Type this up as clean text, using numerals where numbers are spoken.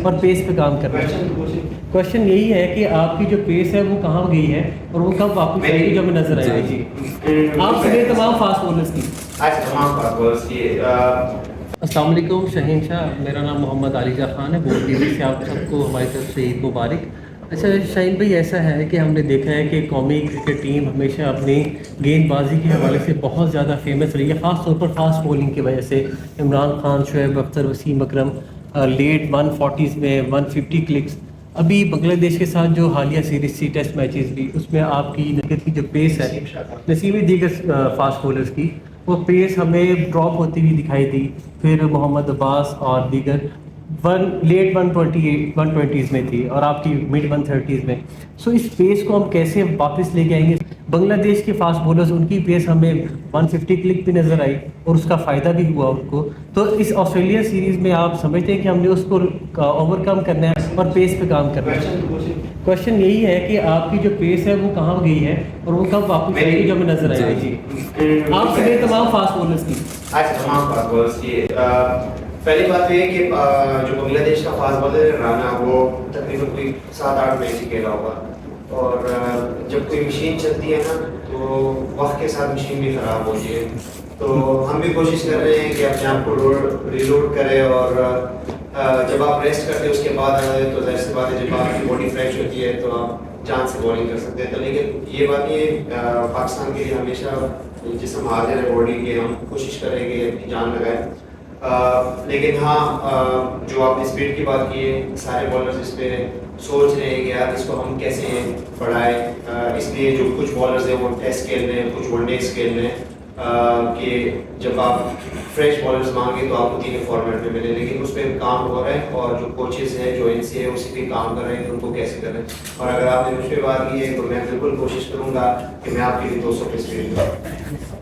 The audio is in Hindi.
और पेस पे काम करना है। क्वेश्चन यही है कि आपकी जो पेस है वो कहाँ गई है और वो कब वापस आएगी जो हमें नजर आएगी। आप सभी तमाम फास्ट बॉलर्स की अस्सलाम वालेकुम शहीन शाह, मेरा नाम मोहम्मद आलिजा ख़ान है। बोल टीवी से आप सबको हमारी तरफ से ईद मुबारक। अच्छा शाहीन भाई, ऐसा है कि हमने देखा है कि कौमी क्रिकेट टीम हमेशा अपनी गेंदबाजी के हवाले से बहुत ज़्यादा फेमस रही है, ख़ास तौर पर फास्ट बॉलिंग की वजह से। इमरान खान, शुएब अख्तर, वसीम अकरम लेट 140s में 150 क्लिक्स। अभी बांग्लादेश के साथ जो हालिया सीरीज थी टेस्ट मैचेस भी, उसमें आपकी नगद की जो पेस है नसीबी दीगर फास्ट बॉलर्स की, वो पेस हमें ड्रॉप होती हुई दिखाई दी। फिर मोहम्मद अब्बास और दीगर लेट 120s में थी और आपकी मिड 130s में। सो इस पेस को हम कैसे वापस लेके आएंगे। बांग्लादेश के फास्ट बॉलर्स, उनकी पेस हमें 150 क्लिक भी नज़र आई और उसका फ़ायदा भी हुआ उनको। तो इस ऑस्ट्रेलिया सीरीज़ में आप समझते हैं कि हमने उसको ओवरकम करना है और पेस पे काम करना है। क्वेश्चन यही है कि आपकी जो पेस है वो कहाँ गई है और वो कब वापस आएगी जो हमें नज़र आएगी। आप सभी तमाम फास्ट बॉलर्स की पहली बात ये है कि जो बांग्लादेश का फास्ट बॉलर है राना, वो तकरीबन कोई 7-8 मैच ही खेला होगा। और जब कोई मशीन चलती है ना, तो वक्त के साथ मशीन भी ख़राब होती है। तो हम भी कोशिश कर रहे हैं कि अपने आप को रिलोड करें, और जब आप रेस्ट करते हैं उसके बाद तो जाहिर सी बात है जब आपकी बॉडी फ्रेश होती है तो आप जान से बॉलिंग कर सकते हैं। तो लेकिन ये बात नहीं है, पाकिस्तान के लिए हमेशा जिसम हाजिर है बॉडी के, हम कोशिश करेंगे अपनी जान लगाएं। लेकिन हाँ, जो आपने स्पीड की बात की है, सारे बॉलर्स इस पे सोच रहे हैं कि यार इसको हम कैसे बढ़ाएं। इसलिए जो कुछ बॉलर्स हैं वो टेस्ट खेल रहे हैं, कुछ वनडेज खेल रहे हैं, कि जब आप फ्रेश बॉलर्स मांगे तो आपको 3 फॉर्मेट में मिले। लेकिन उस पर काम हो रहा है और जो कोचेस हैं, जो एनसी है, उसी पे काम कर रहे हैं कि उनको कैसे करें। और अगर आपने मुझ पर बात की है तो मैं बिल्कुल कोशिश करूँगा कि मैं आपके लिए 200 पे स्पीड दूँ।